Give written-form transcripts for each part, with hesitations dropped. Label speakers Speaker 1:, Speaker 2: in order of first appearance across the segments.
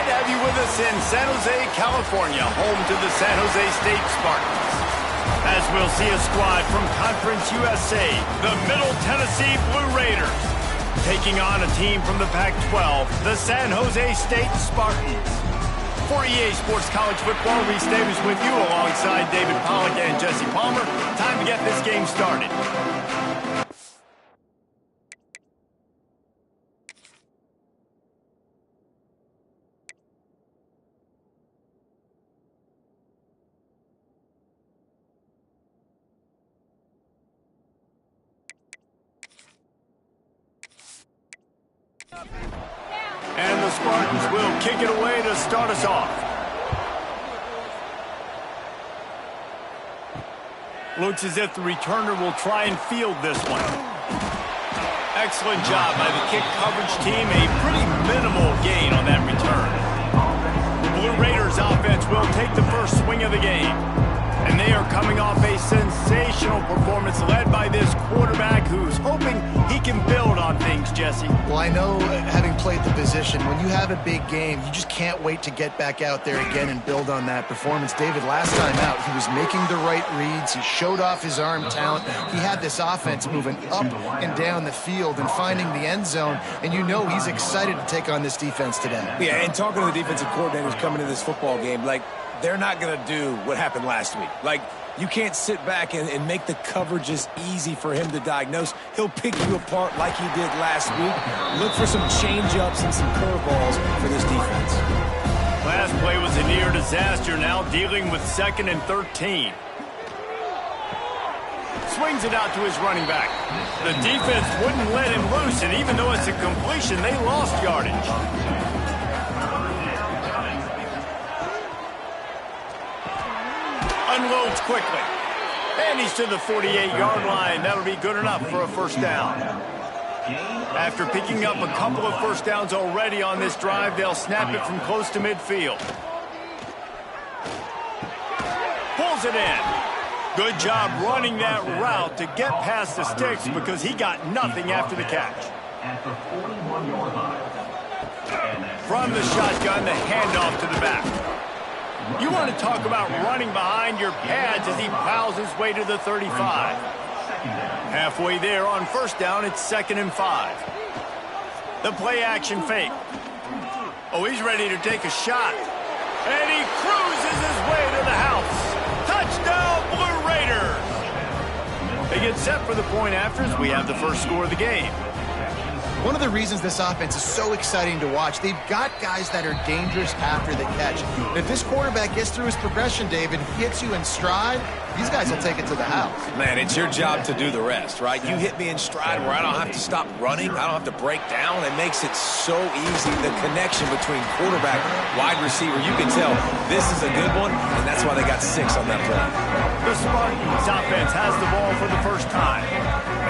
Speaker 1: Glad to have you with us in San Jose, California, home to the San Jose State Spartans. As we'll see a squad from Conference USA, the Middle Tennessee Blue Raiders, taking on a team from the Pac-12, the San Jose State Spartans. For EA Sports College Football, Reese Davis with you alongside David Pollack and Jesse Palmer. Time to get this game started. And the Spartans will kick it away to start us off. Looks as if the returner will try and field this one. Excellent job by the kick coverage team. A pretty minimal gain on that return. The Blue Raiders offense will take the first swing of the game. And they are coming off a sensational performance led by this quarterback who's hoping he can build on things, Jesse.
Speaker 2: Well, I know, having played the position, when you have a big game, you just can't wait to get back out there again and build on that performance. David, last time out, he was making the right reads. He showed off his arm talent. He had this offense moving up and down the field and finding the end zone. And you know he's excited to take on this defense today.
Speaker 3: Yeah, and talking to the defensive coordinators coming to this football game, like, they're not going to do what happened last week. Like, you can't sit back and make the coverages easy for him to diagnose. He'll pick you apart like he did last week. Look for some change-ups and some curveballs for this defense.
Speaker 1: Last play was a near disaster, now dealing with 2nd and 13. Swings it out to his running back. The defense wouldn't let him loose, and even though it's a completion, they lost yardage. Unloads quickly. And he's to the 48-yard line. That'll be good enough for a first down. After picking up a couple of first downs already on this drive, they'll snap it from close to midfield. Pulls it in. Good job running that route to get past the sticks because he got nothing after the catch. From the shotgun, the handoff to the back. You want to talk about running behind your pads as he plows his way to the 35. Halfway there on first down, it's 2nd and 5. The play action fake. Oh, he's ready to take a shot. And he cruises his way to the house. Touchdown, Blue Raiders! They get set for the point after as we have the first score of the game.
Speaker 2: One of the reasons this offense is so exciting to watch, they've got guys that are dangerous after the catch. If this quarterback gets through his progression, David, hits you in stride, these guys will take it to the house.
Speaker 3: Man, it's your job to do the rest, right? You hit me in stride where I don't have to stop running. I don't have to break down. It makes it so easy. The connection between quarterback, wide receiver, you can tell this is a good one, and that's why they got 6 on that play.
Speaker 1: The Spartans offense has the ball for the first time.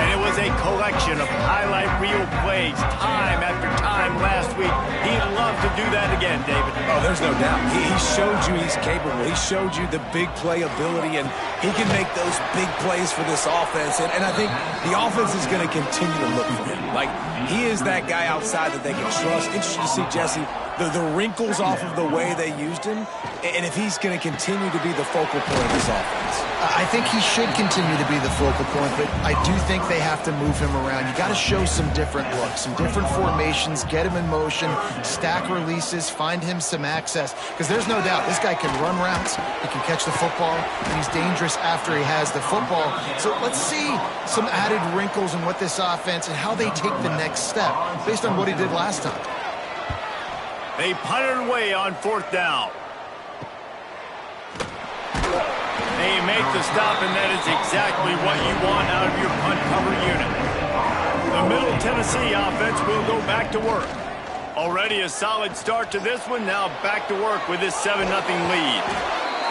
Speaker 1: And it was a collection of highlight reel plays time after time last week. He'd love to do that again, David.
Speaker 3: Oh, there's no doubt. He showed you he's capable. He showed you the big play ability, and he can make those big plays for this offense. And I think the offense is going to continue to look for him. Like, he is that guy outside that they can trust. Interesting to see, Jesse, the wrinkles off of the way they used him, and if he's going to continue to be the focal point of this offense.
Speaker 2: I think he should continue to be the focal point, but I do think they have to move him around. You got to show some different looks, some different formations, get him in motion, stack releases, find him some access, because there's no doubt this guy can run routes, he can catch the football, and he's dangerous after he has the football. So let's see some added wrinkles in what this offense and how they take the next step based on what he did last time.
Speaker 1: They punted away on 4th down. They make the stop, and that is exactly what you want out of your punt cover unit. The Middle Tennessee offense will go back to work. Already a solid start to this one. Now back to work with his 7-0 lead.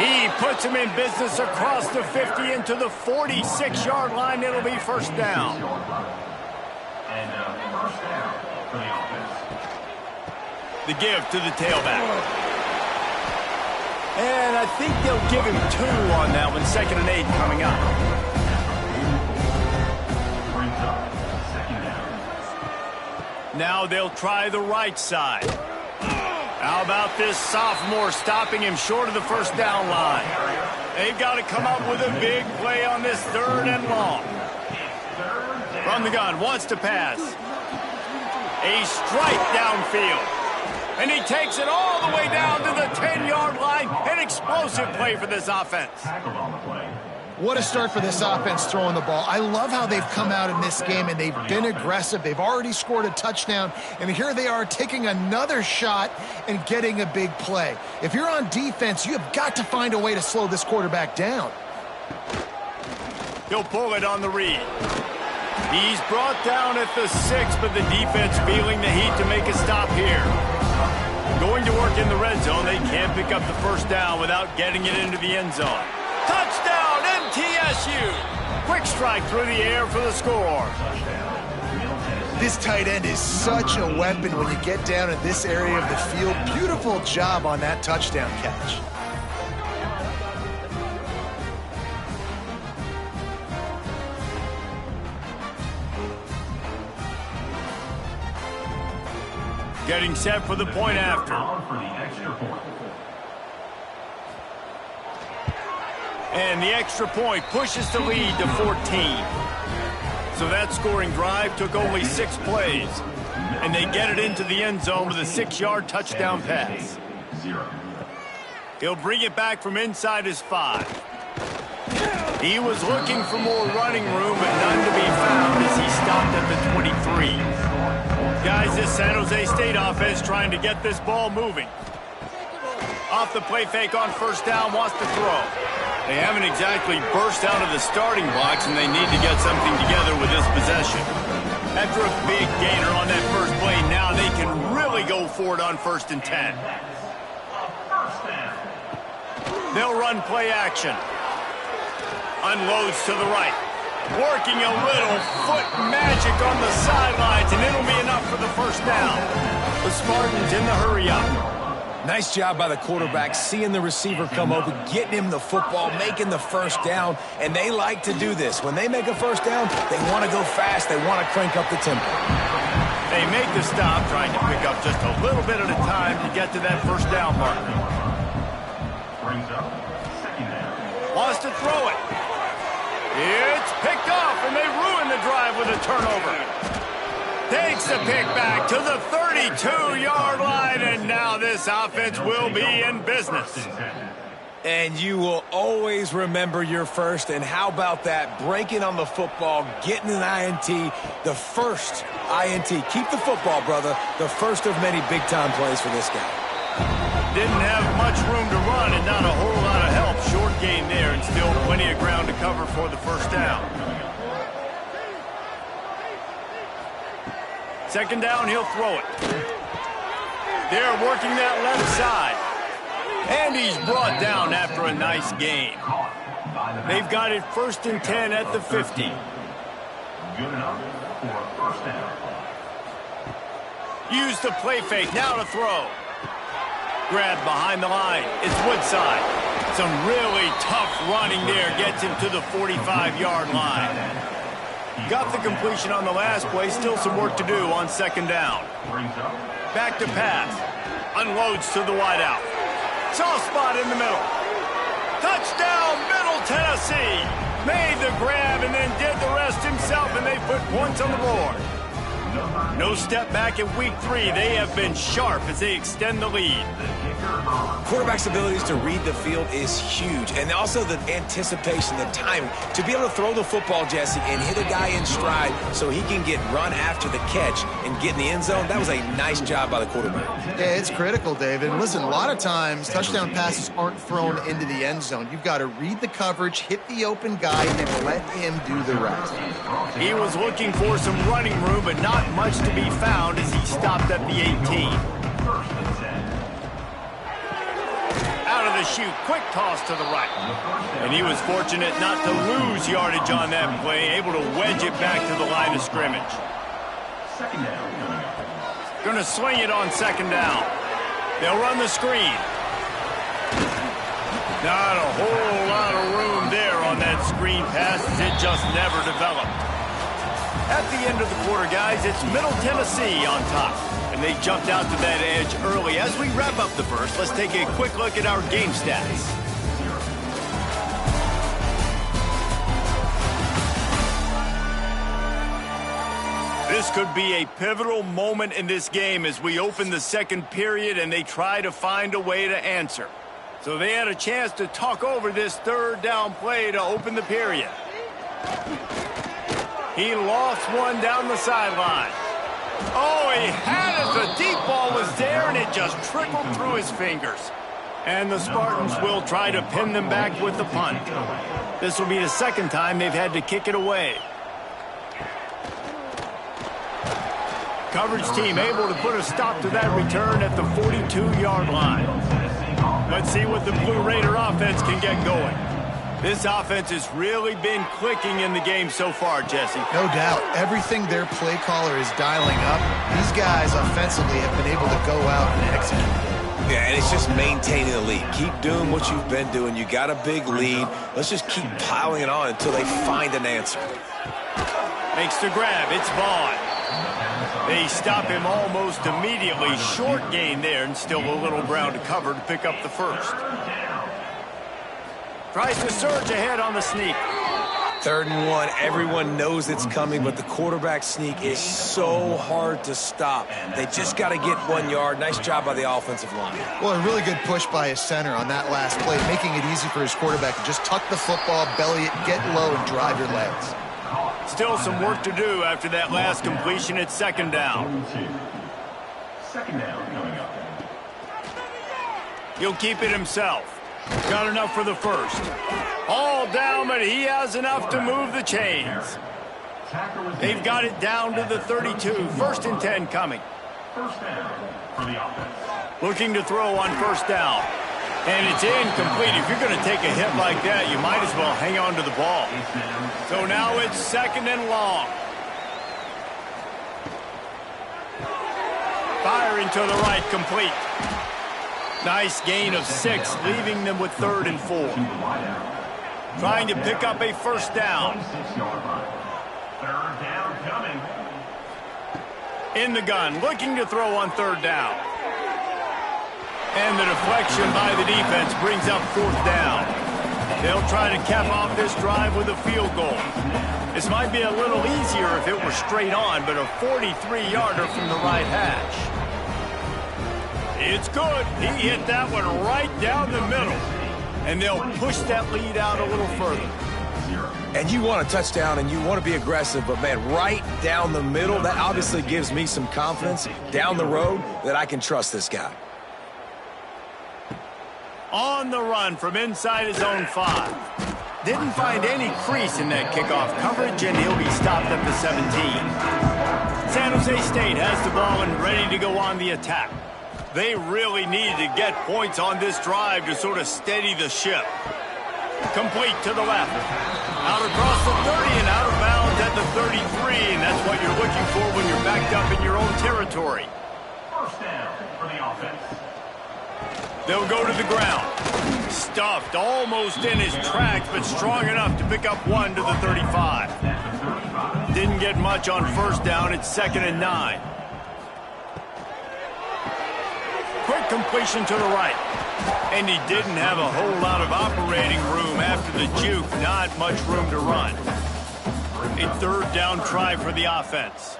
Speaker 1: He puts him in business across the 50 into the 46-yard line. It'll be first down. The give to the tailback. And I think they'll give him 2 on that one. 2nd and 8 coming up. Now they'll try the right side. How about this sophomore stopping him short of the first down line? They've got to come up with a big play on this 3rd and long. From the gun, wants to pass. A strike downfield. And he takes it all the way down to the 10-yard line. An explosive play for this offense.
Speaker 2: What a start for this offense throwing the ball. I love how they've come out in this game, and they've been aggressive. They've already scored a touchdown, and here they are taking another shot and getting a big play. If you're on defense, you have got to find a way to slow this quarterback down.
Speaker 1: He'll pull it on the read. He's brought down at the 6, but the defense feeling the heat to make a stop here. Going to work in the red zone, they can't pick up the first down without getting it into the end zone. Touchdown, MTSU! Quick strike through the air for the score.
Speaker 2: This tight end is such a weapon when you get down in this area of the field. Beautiful job on that touchdown catch.
Speaker 1: Getting set for the point after. And the extra point pushes the lead to 14. So that scoring drive took only 6 plays. And they get it into the end zone with a 6-yard touchdown pass. He'll bring it back from inside his 5. He was looking for more running room, but none to be found as he stopped at the 23. Guys, this San Jose State offense trying to get this ball moving. Off the play fake on first down, wants to throw. They haven't exactly burst out of the starting blocks, and they need to get something together with this possession. After a big gainer on that first play, now they can really go for it on 1st and 10. They'll run play action. Unloads to the right. Working a little foot magic on the sidelines, and it'll be enough for the first down. The Spartans in the hurry-up.
Speaker 3: Nice job by the quarterback, seeing the receiver come open, getting him the football, making the first down, and they like to do this. When they make a first down, they want to go fast. They want to crank up the tempo.
Speaker 1: They make the stop, trying to pick up just a little bit at a time to get to that first down marker. Wants to throw it. It's picked off, and they ruin the drive with a turnover. Takes the pick back to the 32-yard line, and now this offense will be in business.
Speaker 3: And you will always remember your first, and how about that? Breaking on the football, getting an INT, the first INT. Keep the football, brother. The first of many big-time plays for this guy.
Speaker 1: Didn't have much room to run and not a whole lot of help. Short gain there and still plenty of ground to cover for the first down. Second down, he'll throw it. They're working that left side. And he's brought down after a nice gain. They've got it 1st and 10 at the 50. Good enough for a first down. Use the play fake, now to throw. Grab behind the line. It's Woodside. Some really tough running there gets him to the 45-yard line. Got the completion on the last play. Still some work to do on second down. Back to pass. Unloads to the wideout. Soft spot in the middle. Touchdown, Middle Tennessee. Made the grab and then did the rest himself, and they put points on the board. No step back in week 3. They have been sharp as they extend the lead.
Speaker 3: Quarterback's abilities to read the field is huge, and also the anticipation, the timing. To be able to throw the football, Jesse, and hit a guy in stride so he can get run after the catch and get in the end zone, that was a nice job by the quarterback.
Speaker 2: Yeah, it's critical, David. Listen, a lot of times touchdown passes aren't thrown into the end zone. You've got to read the coverage, hit the open guy, and let him do the rest.
Speaker 1: He was looking for some running room, but not much to be found as he stopped at the 18. Out of the chute, quick toss to the right. And he was fortunate not to lose yardage on that play, able to wedge it back to the line of scrimmage. Going to swing it on second down. They'll run the screen. Not a whole lot of room there on that screen pass as it just never developed. At the end of the quarter, guys, it's Middle Tennessee on top. And they jumped out to that edge early. As we wrap up the first, let's take a quick look at our game stats. This could be a pivotal moment in this game as we open the second period and they try to find a way to answer. So they had a chance to talk over this third down play to open the period. He lost one down the sideline. Oh, he had it. The deep ball was there, and it just trickled through his fingers. And the Spartans will try to pin them back with the punt. This will be the second time they've had to kick it away. Coverage team able to put a stop to that return at the 42-yard line. Let's see what the Blue Raider offense can get going. This offense has really been clicking in the game so far, Jesse.
Speaker 2: No doubt. Everything their play caller is dialing up, these guys offensively have been able to go out and execute.
Speaker 3: Yeah, and it's just maintaining the lead. Keep doing what you've been doing. You got a big lead. Let's just keep piling it on until they find an answer.
Speaker 1: Makes the grab. It's Vaughn. They stop him almost immediately. Short gain there, and still a little ground to cover to pick up the first. Tries to surge ahead on the sneak.
Speaker 3: 3rd and 1. Everyone knows it's coming, but the quarterback sneak is so hard to stop. They just got to get 1 yard. Nice job by the offensive line.
Speaker 2: Well, a really good push by his center on that last play, making it easy for his quarterback to just tuck the football, belly it, get low, and drive your legs.
Speaker 1: Still some work to do after that last completion at 2nd down. He'll keep it himself. Got enough for the first. All down, but he has enough to move the chains. They've got it down to the 32. 1st and 10 coming. Looking to throw on 1st down. And it's incomplete. If you're going to take a hit like that, you might as well hang on to the ball. So now it's 2nd and long. Firing to the right, complete. Nice gain of 6, leaving them with 3rd and 4. Trying to pick up a 1st down. In the gun, looking to throw on 3rd down. And the deflection by the defense brings up 4th down. They'll try to cap off this drive with a field goal. This might be a little easier if it were straight on, but a 43-yarder from the right hash. It's good. He hit that one right down the middle. And they'll push that lead out a little further.
Speaker 3: And you want a touchdown and you want to be aggressive, but, man, right down the middle, that obviously gives me some confidence down the road that I can trust this guy.
Speaker 1: On the run from inside his own 5. Didn't find any crease in that kickoff coverage, and he'll be stopped at the 17. San Jose State has the ball and ready to go on the attack. They really need to get points on this drive to sort of steady the ship. Complete to the left. Out across the 30 and out of bounds at the 33, and that's what you're looking for when you're backed up in your own territory. 1st down for the offense. They'll go to the ground. Stuffed almost in his tracks, but strong enough to pick up 1 to the 35. Didn't get much on 1st down. It's 2nd and 9. Quick completion to the right. And he didn't have a whole lot of operating room after the juke. Not much room to run. A 3rd down try for the offense.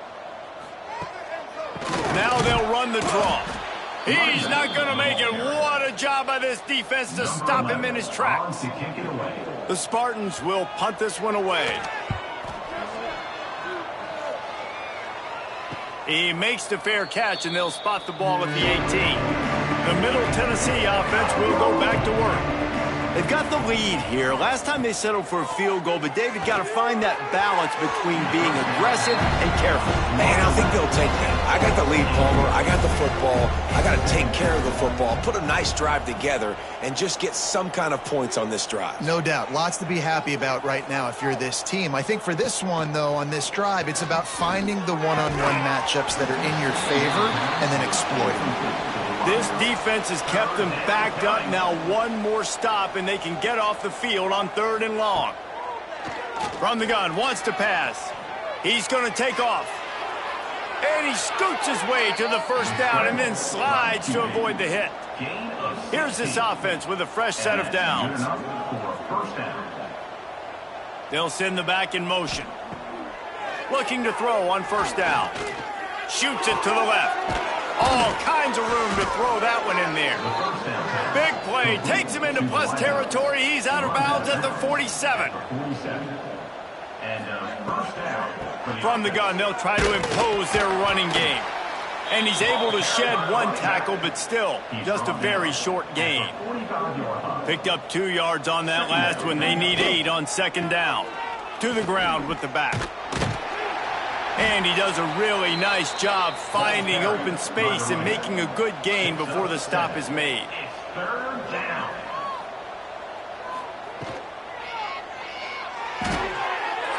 Speaker 1: Now they'll run the draw. He's not going to make it. What a job by this defense to stop him in his tracks. The Spartans will punt this one away. He makes the fair catch, and they'll spot the ball at the 18. The Middle Tennessee offense will go back to work. They've got the lead here. Last time they settled for a field goal, but David got to find that balance between being aggressive and careful.
Speaker 3: Man, I think they'll take that. I got the lead, Palmer. I got the football. I got to take care of the football, put a nice drive together, and just get some kind of points on this drive.
Speaker 2: No doubt. Lots to be happy about right now if you're this team. I think for this one, though, on this drive, it's about finding the one-on-one matchups that are in your favor and then exploiting.
Speaker 1: This defense has kept them backed up. Now 1 more stop, and they can get off the field on 3rd and long. From the gun, wants to pass. He's going to take off. And he scoots his way to the first down and then slides to avoid the hit. Here's this offense with a fresh set of downs. They'll send the back in motion. Looking to throw on first down. Shoots it to the left. All kinds of room to throw that one in there. Big play. Takes him into plus territory. He's out of bounds at the 47. From the gun, they'll try to impose their running game. And he's able to shed one tackle, but still, just a very short gain. Picked up 2 yards on that last one. They need 8 on second down. To the ground with the back. And he does a really nice job finding open space and making a good gain before the stop is made.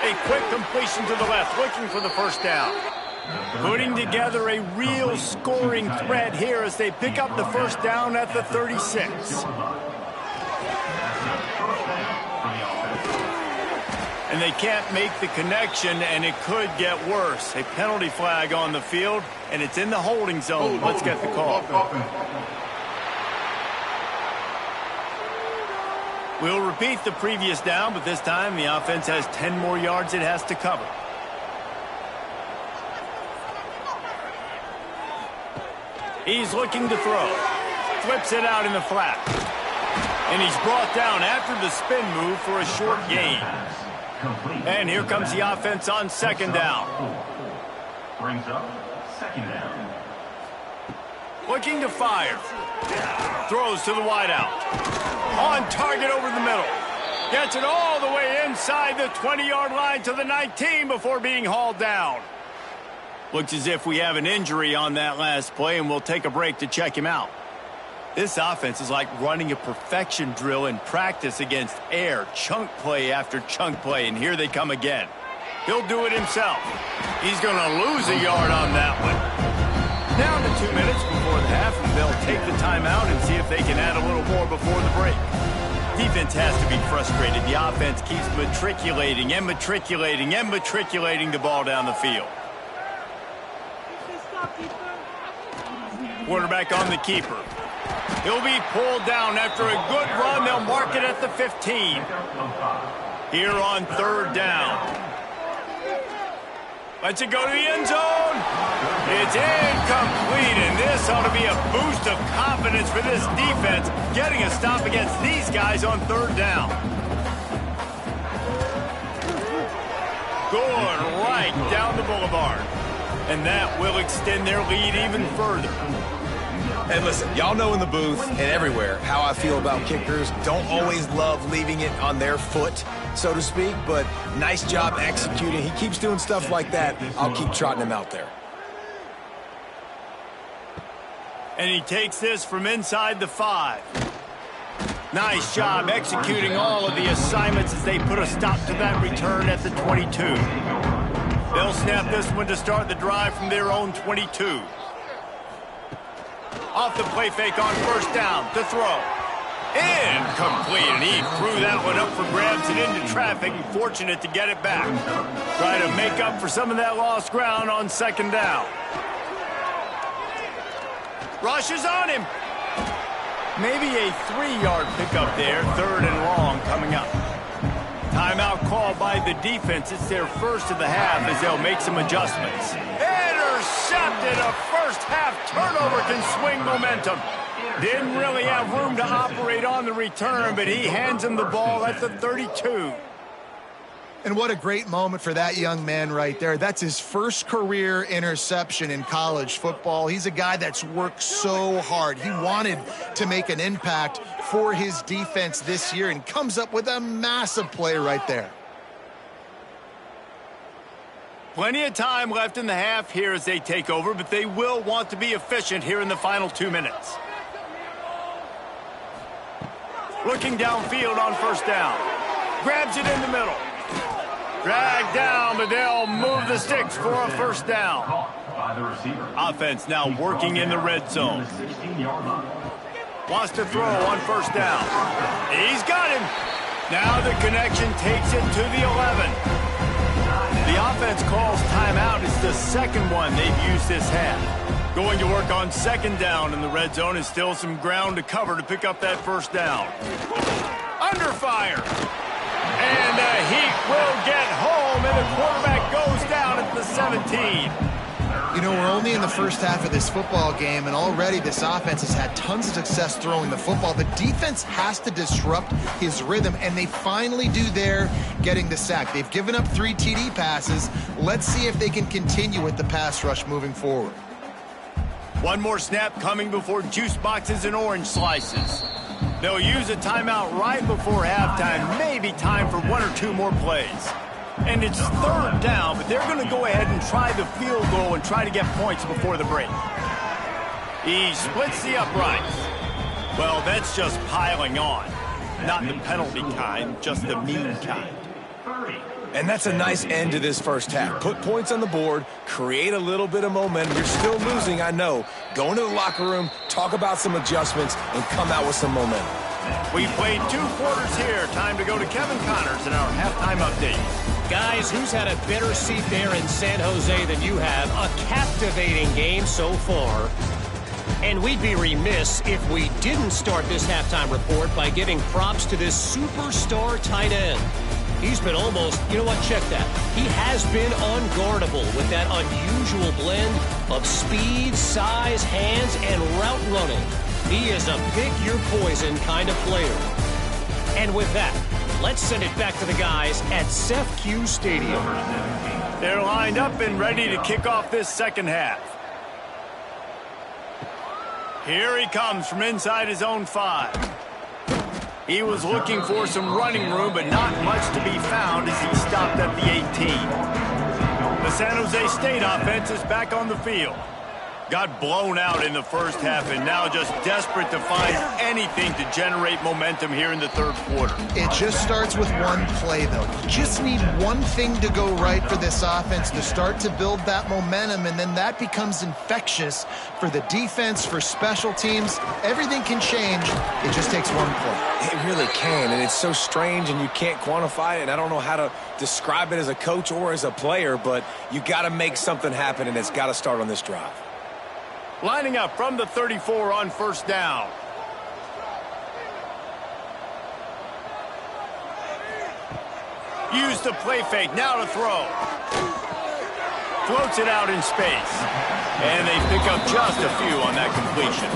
Speaker 1: A quick completion to the left, looking for the first down. Putting together a real scoring threat here as they pick up the first down at the 36. And they can't make the connection, and it could get worse. A penalty flag on the field, and it's in the holding zone. Let's get the call. We'll repeat the previous down, but this time the offense has 10 more yards it has to cover. He's looking to throw. Flips it out in the flat. And he's brought down after the spin move for a short gain. And here comes the offense on second down. Brings up second down. Looking to fire. Throws to the wideout. On target over the middle. Gets it all the way inside the 20-yard line to the 19 before being hauled down. Looks as if we have an injury on that last play, and we'll take a break to check him out. This offense is like running a perfection drill in practice against air, chunk play after chunk play, and here they come again. He'll do it himself. He's going to lose a yard on that one. Down to 2 minutes before the half, and they'll take the timeout and see if they can add a little more before the break. Defense has to be frustrated. The offense keeps matriculating and matriculating and matriculating the ball down the field. Quarterback on the keeper. He'll be pulled down after a good run. They'll mark it at the 15. Here on third down. Lets it go to the end zone. It's incomplete, and this ought to be a boost of confidence for this defense, getting a stop against these guys on third down. Good right down the boulevard. And that will extend their lead even further.
Speaker 3: And listen, y'all know in the booth and everywhere how I feel about kickers. Don't always love leaving it on their foot, so to speak, but nice job executing. He keeps doing stuff like that. I'll keep trotting him out there.
Speaker 1: And he takes this from inside the 5. Nice job executing all of the assignments as they put a stop to that return at the 22. They'll snap this one to start the drive from their own 22. Off the play fake on first down to throw. Incomplete, and he threw that one up for grabs and into traffic, and fortunate to get it back. Try to make up for some of that lost ground on second down. Rushes on him. Maybe a 3-yard pickup there, third and long coming up. Timeout called by the defense. It's their first of the half as they'll make some adjustments. Intercepted. A first-half turnover can swing momentum. Didn't really have room to operate on the return, but he hands him the ball at the 32.
Speaker 2: And what a great moment for that young man right there. That's his first career interception in college football. He's a guy that's worked so hard. He wanted to make an impact for his defense this year and comes up with a massive play right there.
Speaker 1: Plenty of time left in the half here as they take over, but they will want to be efficient here in the final 2 minutes. Looking downfield on first down. Grabs it in the middle. Dragged down, but they'll move the sticks for a first down. Offense now working in the red zone. Wants to throw on first down. He's got him. Now the connection takes it to the 11. The offense calls timeout. It's the second one they've used this half. Going to work on second down in the red zone is still some ground to cover to pick up that first down. Under fire. And Heat will get home, and the quarterback goes down at the 17.
Speaker 2: You know, we're only in the first half of this football game, and already this offense has had tons of success throwing the football. The defense has to disrupt his rhythm, and they finally do there, getting the sack. They've given up 3 TD passes. Let's see if they can continue with the pass rush moving forward.
Speaker 1: One more snap coming before juice boxes and orange slices. They'll use a timeout right before halftime, maybe time for 1 or 2 more plays. And it's third down, but they're going to go ahead and try the field goal and try to get points before the break. He splits the uprights. Well, that's just piling on. Not the penalty kind, just the mean kind.
Speaker 3: And that's a nice end to this first half. Put points on the board, create a little bit of momentum. You're still losing, I know. Go into the locker room, talk about some adjustments, and come out with some momentum.
Speaker 1: We played 2 quarters here. Time to go to Kevin Connors in our halftime update.
Speaker 4: Guys, who's had a better seat there in San Jose than you have? A captivating game so far. And we'd be remiss if we didn't start this halftime report by giving props to this superstar tight end. He's been almost, you know what, check that. He has been unguardable with that unusual blend of speed, size, hands, and route running. He is a pick-your-poison kind of player. And with that, let's send it back to the guys at Seth-Q Stadium.
Speaker 1: They're lined up and ready to kick off this second half. Here he comes from inside his own 5. He was looking for some running room, but not much to be found as he stopped at the 18. The San Jose State offense is back on the field. Got blown out in the first half and now just desperate to find anything to generate momentum here in the third quarter.
Speaker 2: It just starts with one play, though. You just need one thing to go right for this offense to start to build that momentum, and then that becomes infectious for the defense, for special teams. Everything can change. It just takes one play.
Speaker 3: It really can, and it's so strange, and you can't quantify it, and I don't know how to describe it as a coach or as a player, but you got to make something happen, and it's got to start on this drive.
Speaker 1: Lining up from the 34 on first down. Use the play fake, now to throw. Floats it out in space. And they pick up just a few on that completion.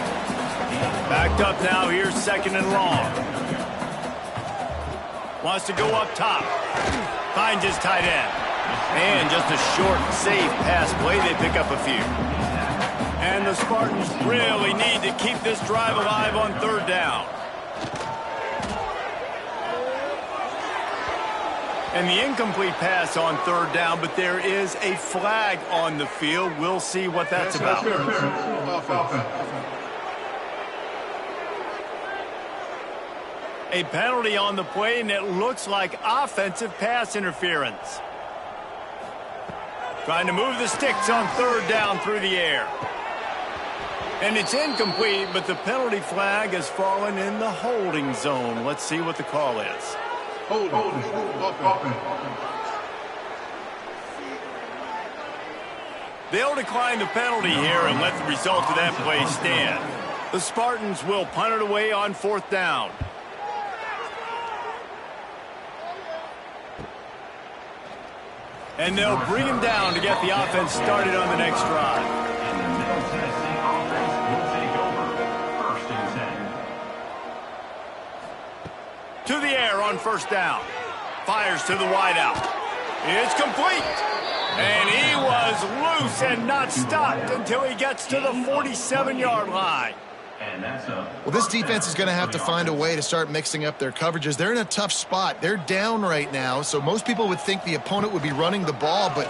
Speaker 1: Backed up now, here's second and long. Wants to go up top. Finds his tight end. And just a short, safe pass play, they pick up a few. And the Spartans really need to keep this drive alive on third down. And the incomplete pass on third down, but there is a flag on the field. We'll see what that's about. A penalty on the play, and it looks like offensive pass interference. Trying to move the sticks on third down through the air. And it's incomplete, but the penalty flag has fallen in the holding zone. Let's see what the call is. They'll decline the penalty here and let the result of that play stand. The Spartans will punt it away on fourth down. And they'll bring him down to get the offense started on the next drive. To the air on first down. Fires to the wideout. It's complete. And he was loose and not stopped until he gets to the 47-yard line.
Speaker 2: Well, this defense is going to have to find a way to start mixing up their coverages. They're in a tough spot. They're down right now, so most people would think the opponent would be running the ball, but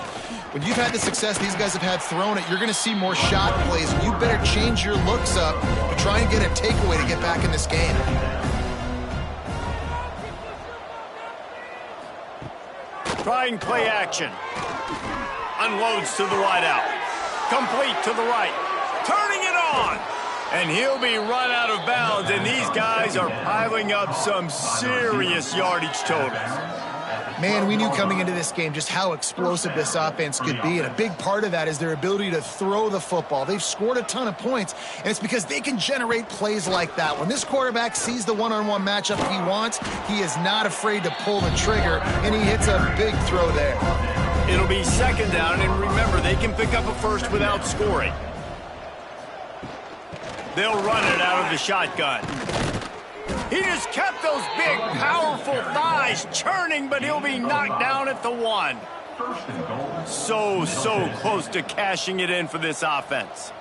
Speaker 2: when you've had the success these guys have had throwing it, you're going to see more shot plays, and you better change your looks up to try and get a takeaway to get back in this game.
Speaker 1: Trying play action. Unloads to the wideout. Complete to the right. Turning it on. And he'll be run out of bounds, and these guys are piling up some serious yardage totals.
Speaker 2: Man, we knew coming into this game just how explosive this offense could be, and a big part of that is their ability to throw the football. They've scored a ton of points, and it's because they can generate plays like that. When this quarterback sees the one-on-one matchup he wants, he is not afraid to pull the trigger, and he hits a big throw there.
Speaker 1: It'll be second down, and remember, they can pick up a first without scoring. They'll run it out of the shotgun. He just kept those big, powerful thighs churning, but he'll be knocked down at the 1. So close to cashing it in for this offense.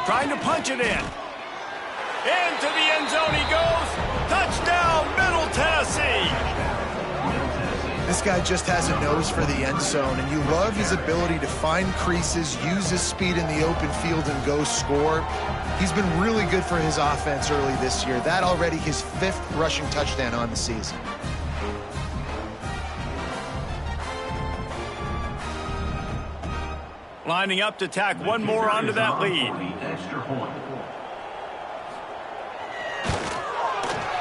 Speaker 1: Trying to punch it in. Into the end zone he goes. Touchdown, Middle Tennessee.
Speaker 2: This guy just has a nose for the end zone, and you love his ability to find creases, use his speed in the open field, and go score. He's been really good for his offense early this year. That already his 5th rushing touchdown on the season.
Speaker 1: Lining up to tack one more onto that lead.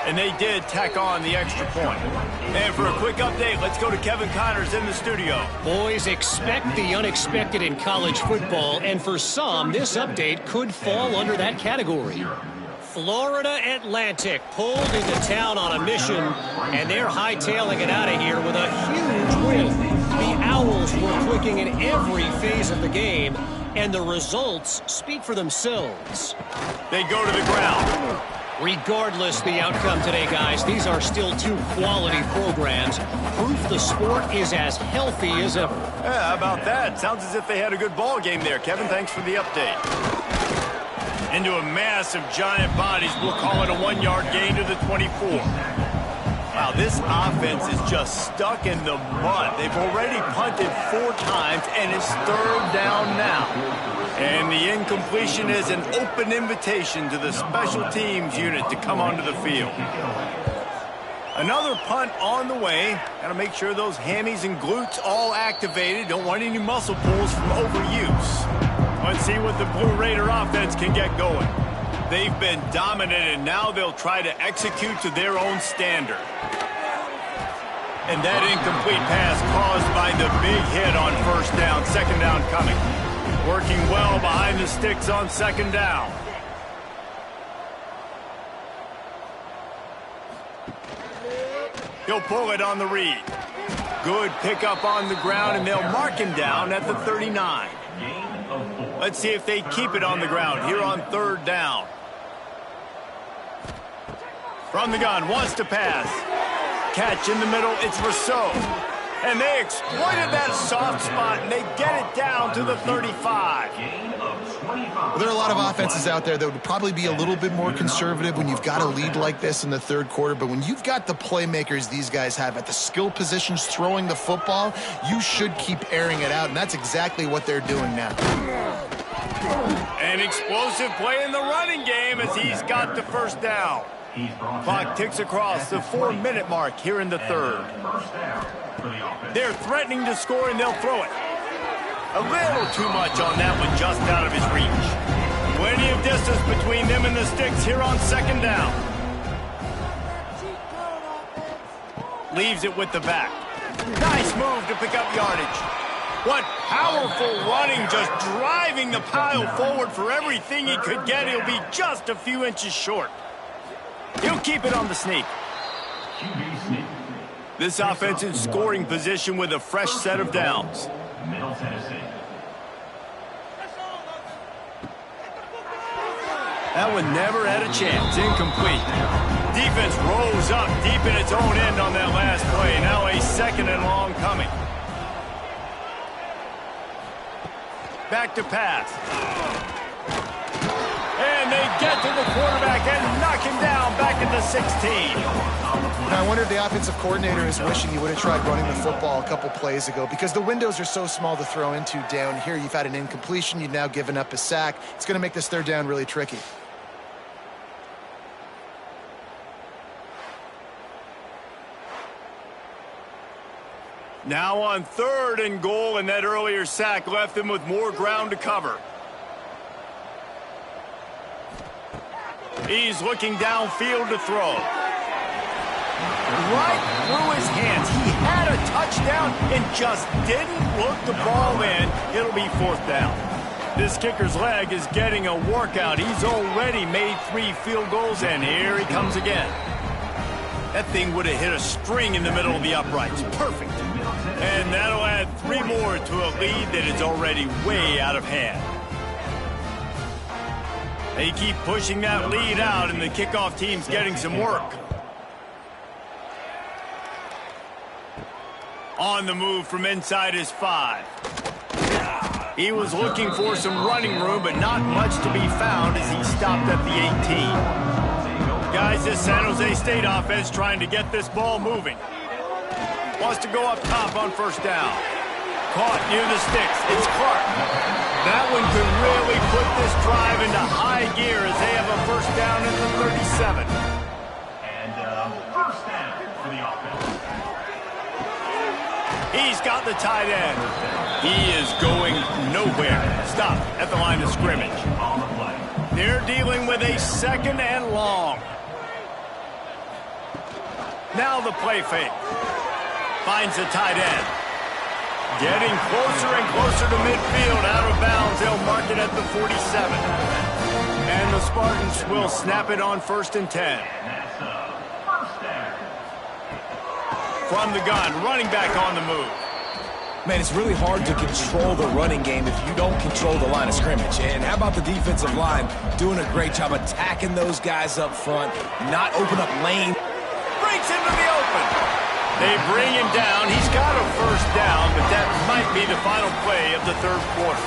Speaker 1: And they did tack on the extra point. And for a quick update, let's go to Kevin Connors in the studio.
Speaker 4: Boys, expect the unexpected in college football, and for some, this update could fall under that category. Florida Atlantic pulled into town on a mission, and they're hightailing it out of here with a huge win. The Owls were clicking in every phase of the game, and the results speak for themselves.
Speaker 1: They go to the ground.
Speaker 4: Regardless the outcome today, guys, these are still 2 quality programs. Proof the sport is as healthy as ever.
Speaker 1: Yeah, how about that? Sounds as if they had a good ball game there. Kevin, thanks for the update. Into a mass of giant bodies. We'll call it a 1-yard gain to the 24. Wow, this offense is just stuck in the mud. They've already punted 4 times, and it's 3rd down now. And the incompletion is an open invitation to the special teams unit to come onto the field. Another punt on the way. Got to make sure those hammies and glutes all activated. Don't want any muscle pulls from overuse. Let's see what the Blue Raider offense can get going. They've been dominant, and now they'll try to execute to their own standard. And that incomplete pass caused by the big hit on 1st down. 2nd down coming. Working well behind the sticks on 2nd down. He'll pull it on the read. Good pickup on the ground, and they'll mark him down at the 39. Let's see if they keep it on the ground here on 3rd down. From the gun, wants to pass. Catch in the middle, it's Rousseau. And they exploited that soft spot, and they get it down to the 35.
Speaker 2: Well, there are a lot of offenses out there that would probably be a little bit more conservative when you've got a lead like this in the 3rd quarter. But when you've got the playmakers these guys have at the skill positions throwing the football, you should keep airing it out, and that's exactly what they're doing now.
Speaker 1: An explosive play in the running game as he's got the 1st down. Clock ticks across the 4-minute mark here in the 3rd. They're threatening to score, and they'll throw it. A little too much on that one, just out of his reach. Plenty of distance between them and the sticks here on 2nd down. Leaves it with the back. Nice move to pick up yardage. What powerful running, just driving the pile forward for everything he could get. He'll be just a few inches short. He'll keep it on the sneak. This offense in scoring position with a fresh set of downs.
Speaker 5: Middle Tennessee.
Speaker 1: That one never had a chance. Incomplete. Defense rose up deep in its own end on that last play. Now a 2nd and long coming. Back to pass. And they get to the quarterback and knock him down back at the 16.
Speaker 2: Now, I wonder if the offensive coordinator is wishing he would have tried running the football a couple plays ago, because the windows are so small to throw into down here. You've had an incompletion. You've now given up a sack. It's going to make this 3rd down really tricky.
Speaker 1: Now on 3rd and goal, and that earlier sack left them with more ground to cover. He's looking downfield to throw. right through his hands. He had a touchdown and just didn't look the ball in. It'll be 4th down. This kicker's leg is getting a workout. He's already made 3 field goals, and here he comes again. That thing would have hit a string in the middle of the uprights. Perfect. And that'll add 3 more to a lead that is already way out of hand. They keep pushing that lead out, and the kickoff team's getting some work. On the move from inside his 5. He was looking for some running room, but not much to be found as he stopped at the 18. Guys, this San Jose State offense trying to get this ball moving. Wants to go up top on 1st down. Caught near the sticks. It's Clark. That one could really put this drive into high gear as they have a 1st down at the 37.
Speaker 5: And 1st down for the offense.
Speaker 1: He's got the tight end. He is going nowhere. Stop at the line of scrimmage. They're dealing with a 2nd and long. Now the play fake. Finds the tight end. Getting closer and closer to midfield. Out of bounds. They'll mark it at the 47. And the Spartans will snap it on 1st and 10. From the gun, running back on the move.
Speaker 3: Man, it's really hard to control the running game if you don't control the line of scrimmage. And how about the defensive line doing a great job attacking those guys up front, not open up lane.
Speaker 1: Breaks into the open. They bring him down. He's got a 1st down, but that might be the final play of the 3rd quarter.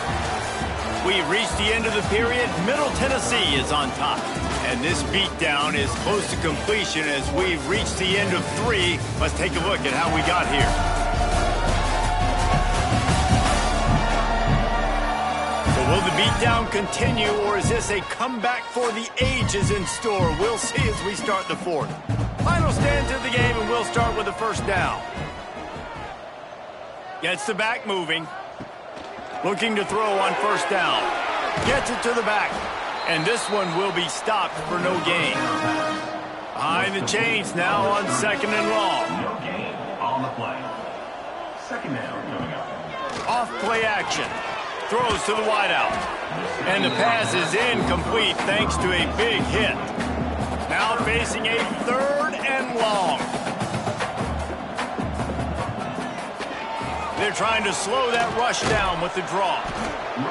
Speaker 1: We've reached the end of the period. Middle Tennessee is on top. And this beatdown is close to completion as we've reached the end of 3. Let's take a look at how we got here. So will the beatdown continue, or is this a comeback for the ages in store? We'll see as we start the 4th. Final stands of the game, and we'll start with the 1st down. Gets the back moving. Looking to throw on 1st down. Gets it to the back. And this one will be stopped for no gain. Behind the chains now on 2nd and long.
Speaker 5: No gain on the play. 2nd down coming up.
Speaker 1: Off play action. Throws to the wideout. And the pass is incomplete thanks to a big hit. Now facing a 3rd and long. They're trying to slow that rush down with the draw.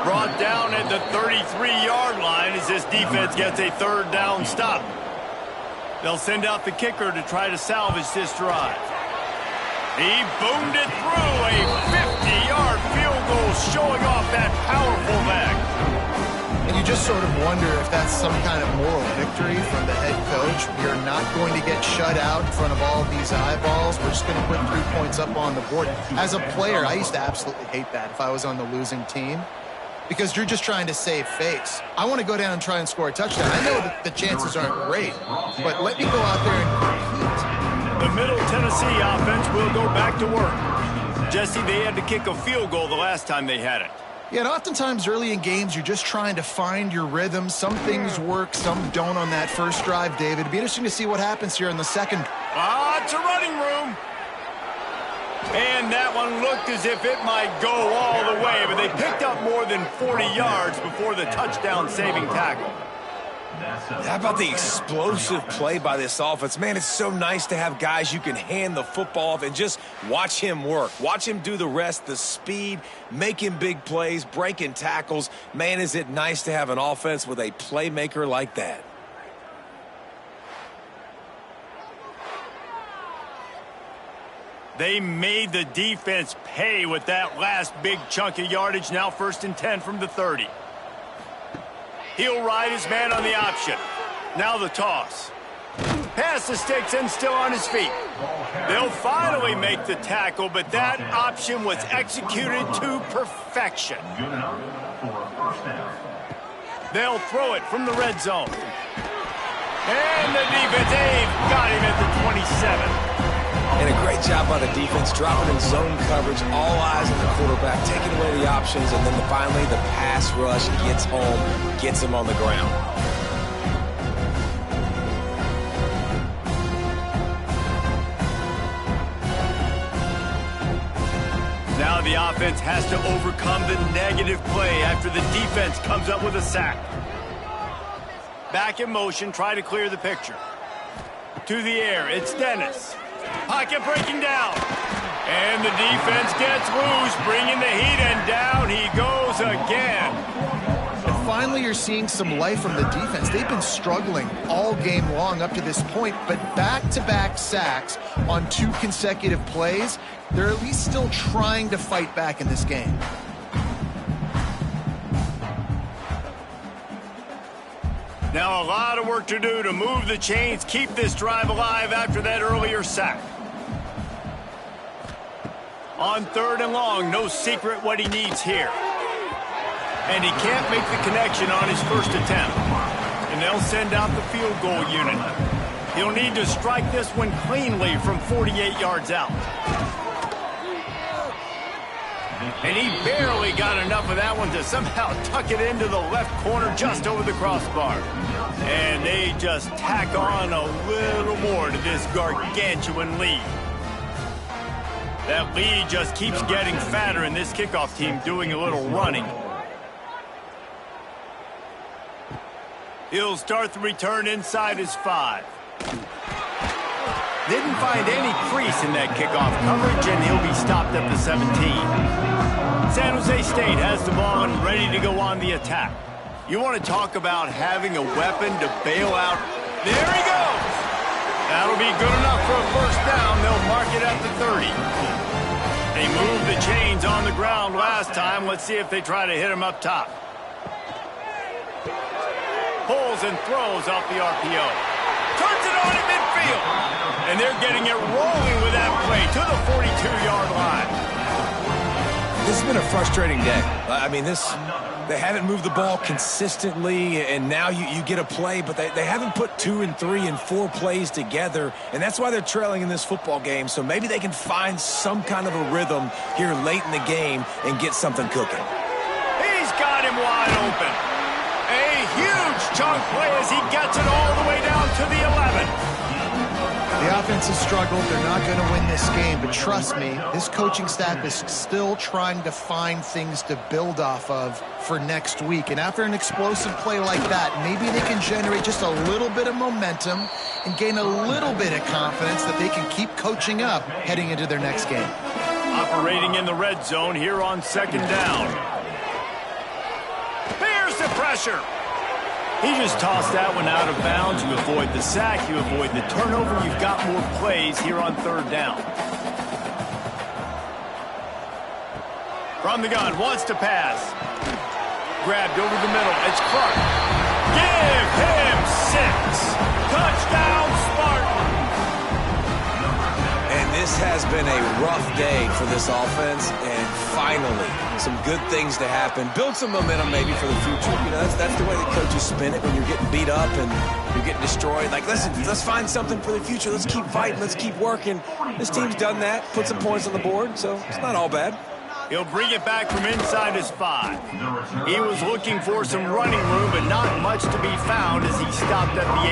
Speaker 1: Brought down at the 33-yard line as this defense gets a 3rd down stop. They'll send out the kicker to try to salvage this drive. He boomed it through a 50-yard field goal, showing off that powerful leg.
Speaker 2: And you just sort of wonder if that's some kind of moral victory from the head coach. We are not going to get shut out in front of all these eyeballs. We're just going to put 3 points up on the board. As a player, I used to absolutely hate that if I was on the losing team, because you're just trying to save face. I want to go down and try and score a touchdown. I know that the chances aren't great, but let me go out there and compete.
Speaker 1: The Middle Tennessee offense will go back to work. Jesse, they had to kick a field goal the last time they had it.
Speaker 2: Yeah, and oftentimes early in games, you're just trying to find your rhythm. Some things work, some don't on that first drive, David. It'd be interesting to see what happens here in the 2nd.
Speaker 1: It's a running room. And that one looked as if it might go all the way, but they picked up more than 40 yards before the touchdown-saving tackle.
Speaker 3: How about the explosive play by this offense? Man, it's so nice to have guys you can hand the football off and just watch him work. Watch him do the rest, the speed, making big plays, breaking tackles. Man, is it nice to have an offense with a playmaker like that.
Speaker 1: They made the defense pay with that last big chunk of yardage. Now 1st and 10 from the 30. He'll ride his man on the option. Now the toss. Past the sticks and still on his feet. They'll finally make the tackle, but that option was executed to perfection.
Speaker 5: Good enough for a 1st down.
Speaker 1: They'll throw it from the red zone. And the defense, they've got him at the 27.
Speaker 3: And a great job by the defense, dropping in zone coverage, all eyes on the quarterback, taking away the options, and then finally the pass rush gets home, gets him on the ground.
Speaker 1: the offense has to overcome the negative play after the defense comes up with a sack. Back in motion, try to clear the picture. To the air, it's Dennis. Pocket breaking down. And the defense gets loose, bringing the heat, and down he goes again.
Speaker 2: And finally, you're seeing some life from the defense. They've been struggling all game long up to this point, but back-to-back sacks on 2 consecutive plays, they're at least still trying to fight back in this game.
Speaker 1: Now a lot of work to do to move the chains, keep this drive alive after that earlier sack. On 3rd and long, no secret what he needs here. And he can't make the connection on his first attempt. And they'll send out the field goal unit. He'll need to strike this one cleanly from 48 yards out. And he barely got enough of that one to somehow tuck it into the left corner just over the crossbar. And they just tack on a little more to this gargantuan lead. That lead just keeps getting fatter, and this kickoff team doing a little running. He'll start the return inside his 5. Didn't find any crease in that kickoff coverage, and he'll be stopped at the 17. San Jose State has the ball and ready to go on the attack. You want to talk about having a weapon to bail out? There he goes! That'll be good enough for a first down. They'll mark it at the 30. They moved the chains on the ground last time. Let's see if they try to hit him up top. Pulls and throws off the RPO. Turns it on in midfield. And they're getting it rolling with that play to the 42-yard line.
Speaker 3: This has been a frustrating day. I mean, they haven't moved the ball consistently, and now you get a play, but they haven't put 2 and 3 and 4 plays together, and that's why they're trailing in this football game. So maybe they can find some kind of a rhythm here late in the game and get something cooking.
Speaker 1: He's got him wide open. A huge chunk play as he gets it all the way down to the 11.
Speaker 2: The offense has struggled. They're not going to win this game, but trust me, this coaching staff is still trying to find things to build off of for next week. And after an explosive play like that, maybe they can generate just a little bit of momentum and gain a little bit of confidence that they can keep coaching up heading into their next game.
Speaker 1: Operating in the red zone here on 2nd down. Here's the pressure. He just tossed that one out of bounds. You avoid the sack, you avoid the turnover. You've got more plays here on 3rd down. From the gun, wants to pass. Grabbed over the middle. It's Clark. Give him 6. Touchdown, Spartan.
Speaker 3: And this has been a rough day for this offense, and finally some good things to happen. Build some momentum maybe for the future. You know, that's the way the coaches spin it when you're getting beat up and you're getting destroyed. Like, listen, let's find something for the future. Let's keep fighting. Let's keep working. This team's done that, put some points on the board, so it's not all bad.
Speaker 1: He'll bring it back from inside his 5. He was looking for some running room, but not much to be found as he stopped at the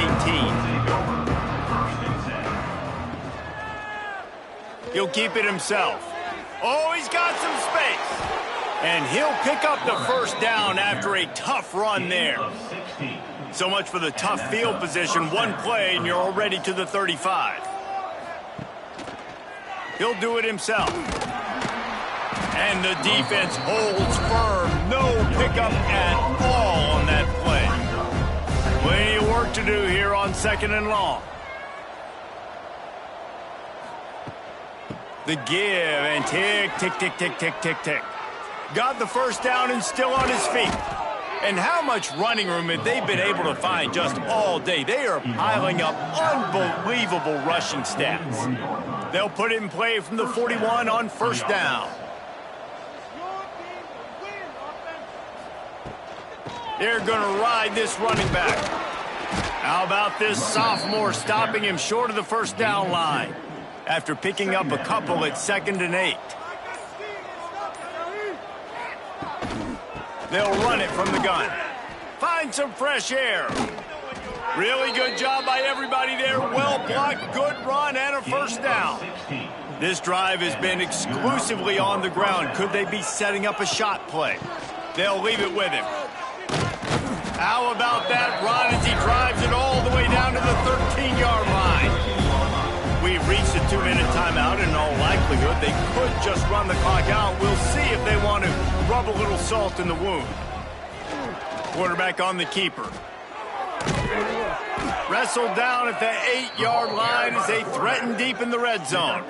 Speaker 1: 18. He'll keep it himself. Oh, he's got some space. And he'll pick up the first down after a tough run there. So much for the tough field position. One play and you're already to the 35. He'll do it himself. And the defense holds firm. No pickup at all on that play. Plenty of work to do here on 2nd and long. The give and tick, tick, tick, tick, tick, tick, tick. Got the first down and still on his feet. And how much running room have they been able to find just all day? They are piling up unbelievable rushing stats. They'll put it in play from the 41 on 1st down. They're going to ride this running back. How about this sophomore stopping him short of the 1st down line after picking up a couple at 2nd and 8. They'll run it from the gun. Find some fresh air. Really good job by everybody there. Well blocked, good run, and a 1st down. This drive has been exclusively on the ground. Could they be setting up a shot play? They'll leave it with him. How about that run as he drives it all the way down to the 13-yard line? We've reached a 2-minute timeout, and in all likelihood, they could just run the clock out. We'll see if they want to rub a little salt in the wound. Quarterback on the keeper. Wrestled down at the 8-yard line as they threaten deep in the red zone.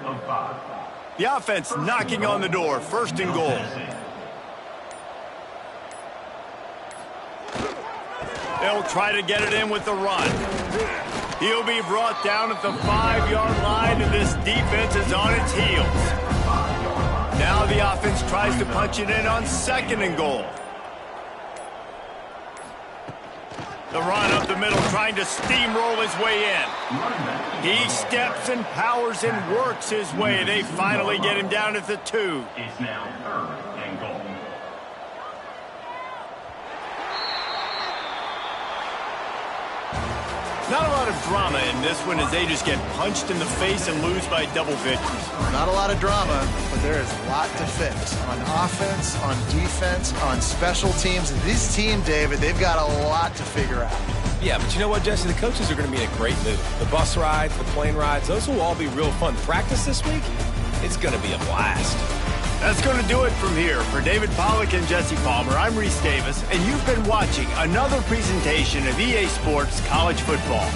Speaker 1: The offense knocking on the door, 1st and goal. They'll try to get it in with the run. He'll be brought down at the 5-yard line, and this defense is on its heels. Now the offense tries to punch it in on 2nd and goal. The run up the middle, trying to steamroll his way in. He steps and powers and works his way. They finally get him down at the 2.
Speaker 5: It's now 3rd and goal.
Speaker 1: Not a lot of drama in this one as they just get punched in the face and lose by double figures.
Speaker 2: Not a lot of drama, but there is a lot to fix. On offense, on defense, on special teams. This team, David, they've got a lot to figure out.
Speaker 3: Yeah, but you know what, Jesse? The coaches are going to be in a great mood. The bus rides, the plane rides, those will all be real fun. Practice this week, it's going to be a blast.
Speaker 1: That's going to do it from here. For David Pollack and Jesse Palmer, I'm Reese Davis, and you've been watching another presentation of EA Sports College Football.